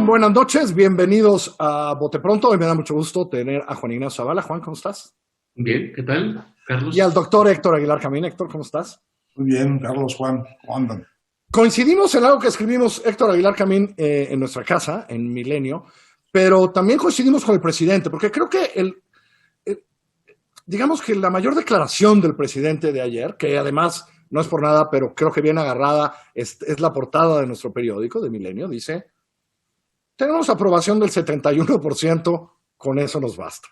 Buenas noches, bienvenidos a Bote Pronto. Hoy me da mucho gusto tener a Juan Ignacio Zavala. Juan, ¿cómo estás? Bien, ¿qué tal, Carlos? Y al doctor Héctor Aguilar Camín. Héctor, ¿cómo estás? Muy bien, Carlos, Juan, ¿cómo andan? Coincidimos en algo que escribimos Héctor Aguilar Camín en nuestra casa, en Milenio, pero también coincidimos con el presidente, porque creo que digamos que la mayor declaración del presidente de ayer, que además no es por nada, pero creo que bien agarrada, es la portada de nuestro periódico, de Milenio, dice: tenemos aprobación del 71%, con eso nos basta.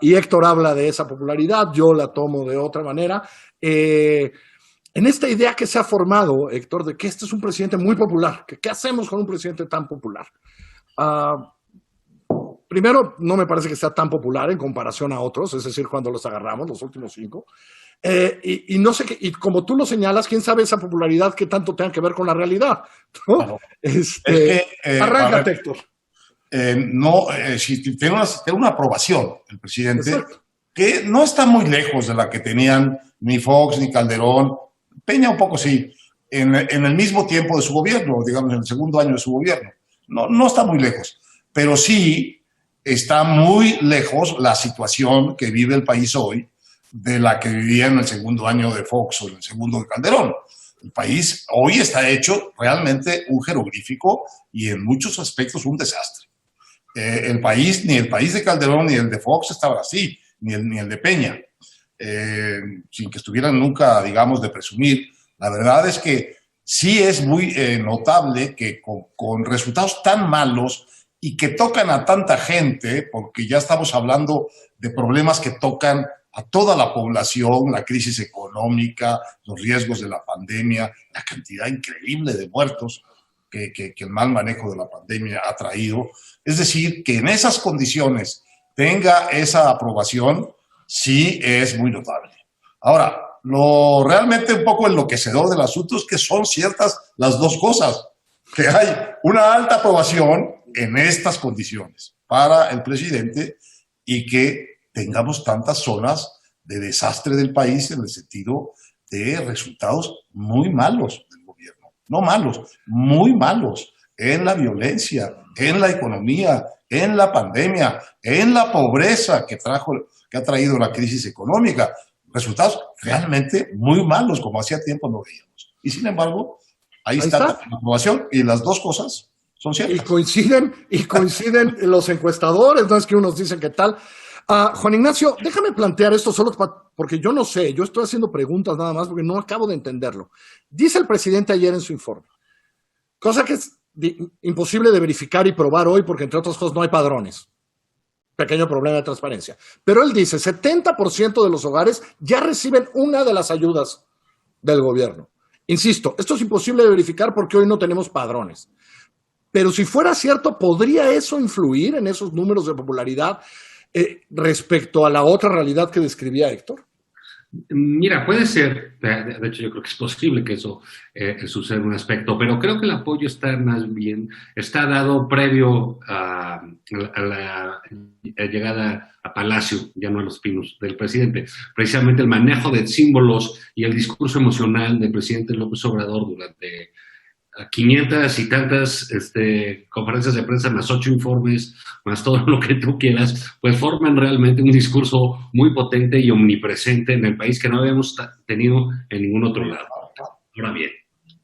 Y Héctor habla de esa popularidad, yo la tomo de otra manera. En esta idea que se ha formado, Héctor, de que este es un presidente muy popular, que ¿qué hacemos con un presidente tan popular? Primero, no me parece que sea tan popular en comparación a otros, es decir, cuando los agarramos, los últimos 5. Y no sé qué, y como tú lo señalas, quién sabe esa popularidad qué tanto tenga que ver con la realidad, ¿no? Claro. Arráncate, Héctor. Si tiene una aprobación el presidente, Exacto, que no está muy lejos de la que tenían ni Fox ni Calderón, Peña un poco sí, en el mismo tiempo de su gobierno, digamos, en el segundo año de su gobierno. No está muy lejos, pero sí está muy lejos la situación que vive el país hoy de la que vivía en el segundo año de Fox o en el segundo de Calderón. El país hoy está hecho realmente un jeroglífico y en muchos aspectos un desastre. Ni el país de Calderón ni el de Fox estaban así, ni el de Peña. Sin que estuvieran nunca, digamos, de presumir. La verdad es que sí es muy notable que con resultados tan malos y que tocan a tanta gente, porque ya estamos hablando de problemas que tocan a toda la población, la crisis económica, los riesgos de la pandemia, la cantidad increíble de muertos que el mal manejo de la pandemia ha traído. Es decir, que en esas condiciones tenga esa aprobación, sí es muy notable. Ahora, lo realmente un poco enloquecedor del asunto es que son ciertas las dos cosas, que hay una alta aprobación en estas condiciones para el presidente y que tengamos tantas zonas de desastre del país en el sentido de resultados muy malos del gobierno. No malos, muy malos en la violencia, en la economía, en la pandemia, en la pobreza que ha traído la crisis económica. Resultados realmente muy malos, como hacía tiempo no veíamos. Y sin embargo, ahí está la aprobación y las dos cosas son ciertas. Y coinciden los encuestadores, no es que unos dicen que tal. Juan Ignacio, déjame plantear esto solo porque yo no sé, yo estoy haciendo preguntas nada más porque no acabo de entenderlo. Dice el presidente ayer en su informe, cosa que es imposible de verificar y probar hoy porque, entre otras cosas, no hay padrones. Pequeño problema de transparencia. Pero él dice, 70% de los hogares ya reciben una de las ayudas del gobierno. Insisto, esto es imposible de verificar porque hoy no tenemos padrones. Pero si fuera cierto, ¿podría eso influir en esos números de popularidad respecto a la otra realidad que describía Héctor? Mira, puede ser, de hecho yo creo que es posible que eso suceda en un aspecto, pero creo que el apoyo está dado previo a la llegada a Palacio, ya no a Los Pinos, del presidente. Precisamente el manejo de símbolos y el discurso emocional del presidente López Obrador durante 500 y tantas conferencias de prensa, más 8 informes, más todo lo que tú quieras, pues forman realmente un discurso muy potente y omnipresente en el país que no habíamos tenido en ningún otro lado. Ahora bien,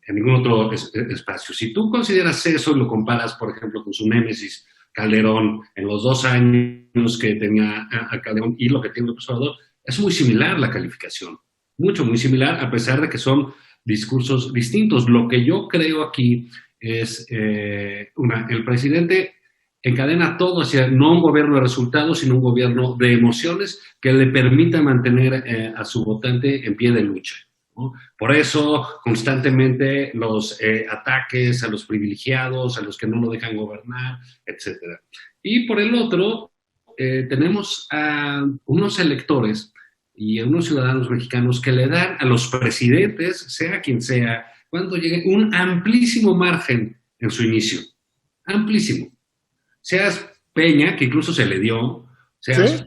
en ningún otro espacio. Si tú consideras eso y lo comparas, por ejemplo, con su némesis Calderón en los 2 años que tenía a Calderón y lo que tiene López Obrador, es muy similar la calificación. Muy similar, a pesar de que son discursos distintos. Lo que yo creo aquí es, el presidente encadena todo hacia no un gobierno de resultados, sino un gobierno de emociones que le permita mantener a su votante en pie de lucha, ¿no? Por eso, constantemente los ataques a los privilegiados, a los que no lo dejan gobernar, etcétera. Y por el otro, tenemos a unos electores y a unos ciudadanos mexicanos que le dan a los presidentes, sea quien sea, cuando llegue, un amplísimo margen en su inicio. Amplísimo. Seas Peña, que incluso se le dio, seas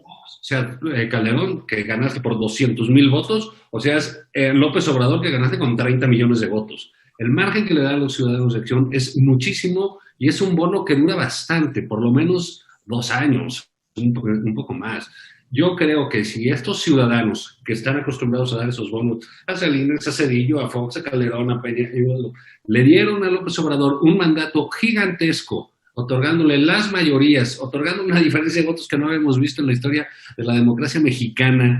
Calderón, que ganaste por 200,000 votos, o seas López Obrador, que ganaste con 30 millones de votos. El margen que le dan a los ciudadanos de acción es muchísimo y es un bono que dura bastante, por lo menos 2 años, un poco más. Yo creo que si estos ciudadanos que están acostumbrados a dar esos bonos, a Salinas, a Cedillo, a Fox, a Calderón, a Peña, le dieron a López Obrador un mandato gigantesco, otorgándole las mayorías, otorgando una diferencia de votos que no habíamos visto en la historia de la democracia mexicana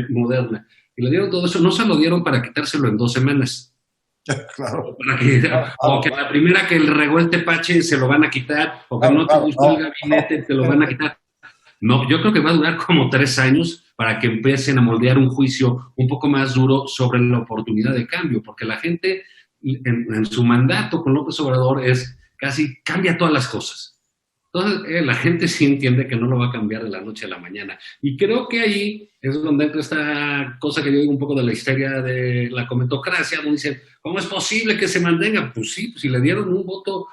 moderna. Y le dieron todo eso, no se lo dieron para quitárselo en 2 semanas. Claro. O que la primera que el regó el tepache se lo van a quitar, o que no te gustó el gabinete, te lo van a quitar. No, yo creo que va a durar como 3 años para que empiecen a moldear un juicio un poco más duro sobre la oportunidad de cambio, porque la gente en su mandato con López Obrador es casi cambia todas las cosas. Entonces, la gente sí entiende que no lo va a cambiar de la noche a la mañana. Y creo que ahí es donde entra esta cosa que yo digo un poco de la histeria de la comentocracia, donde dicen, ¿cómo es posible que se mantenga? Pues sí, pues si le dieron un voto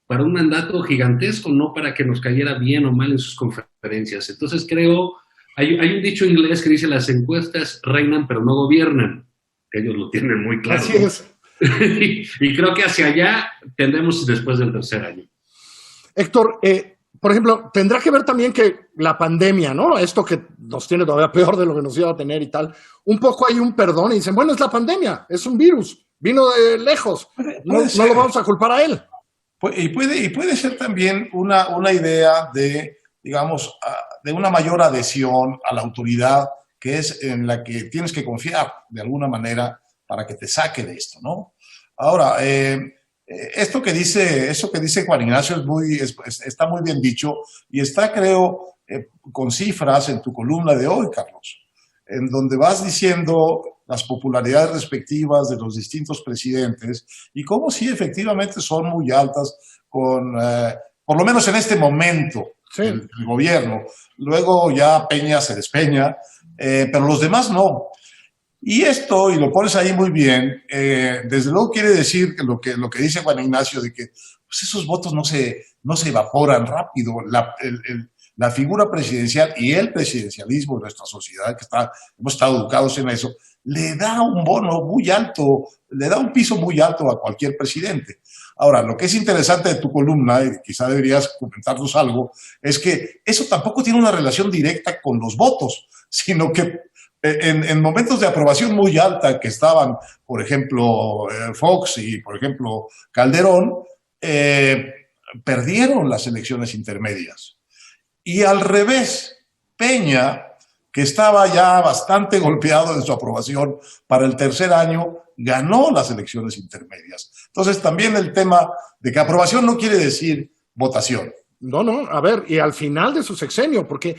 para un mandato gigantesco, no para que nos cayera bien o mal en sus conferencias. Entonces creo, hay un dicho inglés que dice, las encuestas reinan pero no gobiernan, que ellos lo tienen muy claro. Así es. y creo que hacia allá tendremos después del 3er año. Héctor, por ejemplo, tendrá que ver también que la pandemia, ¿no? Esto que nos tiene todavía peor de lo que nos iba a tener y tal, un poco hay un perdón y dicen, bueno, es la pandemia, es un virus, vino de lejos, no lo vamos a culpar a él. Y puede ser también una idea de, digamos, de una mayor adhesión a la autoridad, que es en la que tienes que confiar de alguna manera para que te saque de esto, ¿no? Ahora, eso que dice Juan Ignacio está muy bien dicho y está, creo, con cifras en tu columna de hoy, Carlos, en donde vas diciendo las popularidades respectivas de los distintos presidentes y cómo sí efectivamente son muy altas por lo menos en este momento del gobierno. Luego ya Peña se despeña, pero los demás no. Y esto, y lo pones ahí muy bien, desde luego quiere decir que lo que dice Juan Ignacio de que pues esos votos no se evaporan rápido. La figura presidencial y el presidencialismo de nuestra sociedad, que hemos estado educados en eso, le da un bono muy alto, le da un piso muy alto a cualquier presidente. Ahora, lo que es interesante de tu columna, y quizá deberías comentarnos algo, es que eso tampoco tiene una relación directa con los votos, sino que en momentos de aprobación muy alta que estaban, por ejemplo, Fox y, por ejemplo, Calderón, perdieron las elecciones intermedias. Y al revés, Peña, que estaba ya bastante golpeado en su aprobación para el 3er año, ganó las elecciones intermedias. Entonces, también el tema de que aprobación no quiere decir votación. No, a ver, y al final de su sexenio, porque,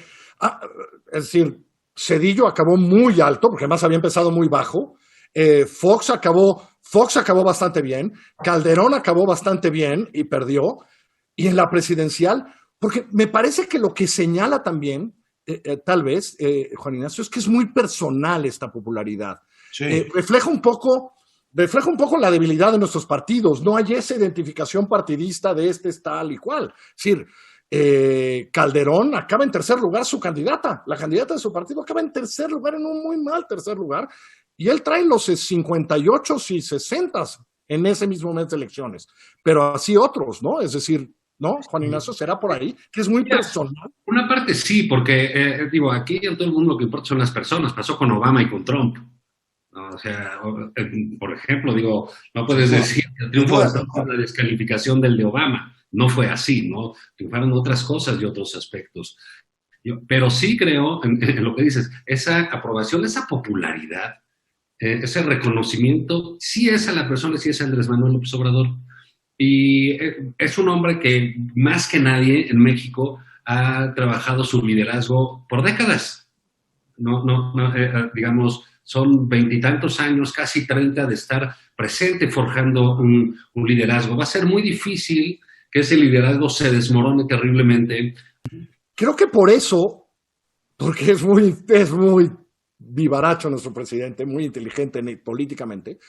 es decir, Cedillo acabó muy alto, porque además había empezado muy bajo, Fox acabó bastante bien, Calderón acabó bastante bien y perdió, y en la presidencial, porque me parece que lo que señala también, tal vez, Juan Ignacio, es que es muy personal esta popularidad. Sí. Refleja un poco la debilidad de nuestros partidos. No hay esa identificación partidista de este es tal y cual. Es decir, Calderón acaba en 3er lugar su candidata. La candidata de su partido acaba en 3er lugar, en un muy mal 3er lugar. Y él trae los 58 y 60 en ese mismo mes de elecciones. Pero así otros, ¿no? Es decir, ¿no? Juan Ignacio, será por ahí, que es muy personal. Una parte sí, porque, aquí en todo el mundo lo que importa son las personas. Pasó con Obama y con Trump. ¿No? O sea, por ejemplo, no puedes decir que el triunfo de Trump fue la descalificación del de Obama. No fue así, ¿no? Triunfaron otras cosas y otros aspectos. Pero sí creo en lo que dices, esa aprobación, esa popularidad, ese reconocimiento, sí es a la persona, sí es a Andrés Manuel López Obrador. Y es un hombre que más que nadie en México ha trabajado su liderazgo por décadas. Digamos, son 20 y tantos años, casi 30 de estar presente forjando un liderazgo. Va a ser muy difícil que ese liderazgo se desmorone terriblemente. Creo que por eso, porque es muy vivaracho nuestro presidente, muy inteligente políticamente,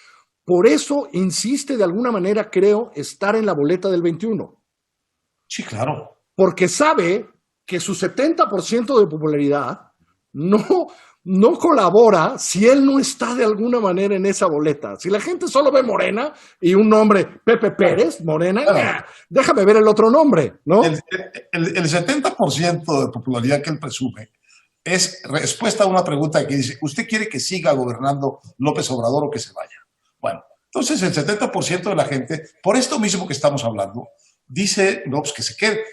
por eso insiste de alguna manera, creo, estar en la boleta del 21. Sí, claro. Porque sabe que su 70% de popularidad no no colabora si él no está de alguna manera en esa boleta. Si la gente solo ve Morena y un nombre, Pepe Pérez, Morena, déjame ver el otro nombre, ¿no? El 70% de popularidad que él presume es respuesta a una pregunta que dice, ¿usted quiere que siga gobernando López Obrador o que se vaya? Bueno, entonces el 70% de la gente, por esto mismo que estamos hablando, dice, no, pues que se quede.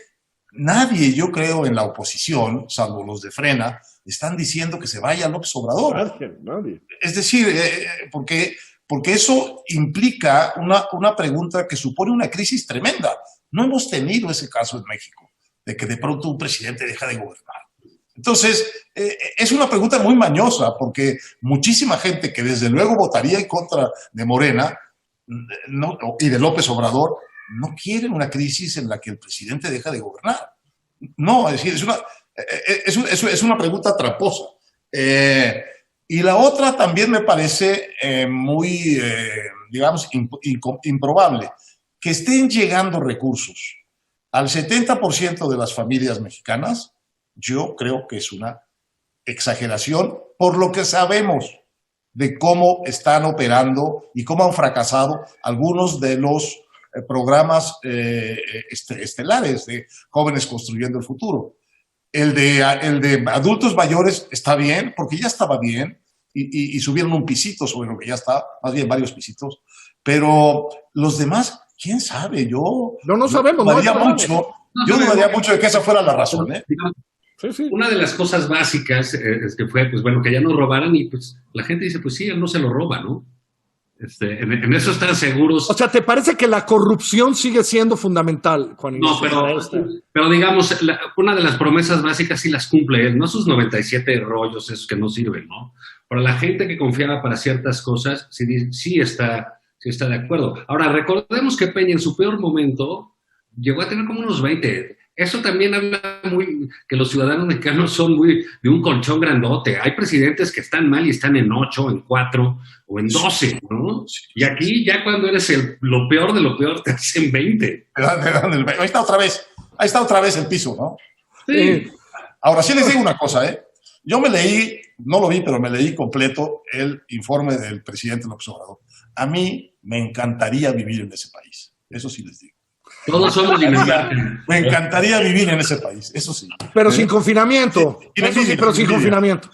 Nadie, yo creo, en la oposición, salvo los de Frena, están diciendo que se vaya López Obrador. Nadie. Es decir, porque eso implica una pregunta que supone una crisis tremenda. No hemos tenido ese caso en México, de que de pronto un presidente deja de gobernar. Entonces, es una pregunta muy mañosa, porque muchísima gente que desde luego votaría en contra de Morena y de López Obrador, no quieren una crisis en la que el presidente deja de gobernar. No, es decir, es una pregunta tramposa. Y la otra también me parece muy, digamos, improbable, que estén llegando recursos al 70% de las familias mexicanas. Yo creo que es una exageración por lo que sabemos de cómo están operando y cómo han fracasado algunos de los programas estelares de Jóvenes Construyendo el Futuro. El de adultos mayores está bien, porque ya estaba bien, y subieron un pisito sobre lo que ya está, más bien varios pisitos, pero los demás, ¿quién sabe? Yo no sabemos. Yo dudaría mucho de que esa fuera la razón, ¿eh? Sí. Una de las cosas básicas es que fue, pues bueno, que ya no robaran y pues la gente dice, pues sí, él no se lo roba, ¿no? En eso están seguros. O sea, ¿te parece que la corrupción sigue siendo fundamental, Juan Ignacio? No, pero digamos, una de las promesas básicas sí las cumple él, no sus 97 rollos esos que no sirven, ¿no? Pero la gente que confiaba para ciertas cosas sí está de acuerdo. Ahora, recordemos que Peña en su peor momento llegó a tener como unos 20. Eso también habla muy que los ciudadanos mexicanos son muy de un colchón grandote. Hay presidentes que están mal y están en 8, en 4 o en 12, ¿no? Y aquí ya cuando eres lo peor de lo peor te hacen 20. Ahí está otra vez el piso, ¿no? Sí. Ahora sí les digo una cosa, ¿eh? Yo me leí, no lo vi, pero me leí completo el informe del presidente López Obrador. A mí me encantaría vivir en ese país. Eso sí les digo. Todos somos inmigrantes. Me encantaría vivir en ese país, eso sí. Pero sin confinamiento. Pero sin confinamiento.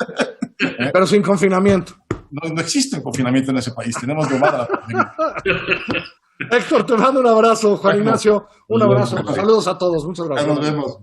Pero sin confinamiento. No existe confinamiento en ese país. Tenemos domada la pandemia. Héctor, te mando un abrazo. Juan Ignacio, un abrazo. Saludos a todos. Muchas gracias. Ya nos vemos.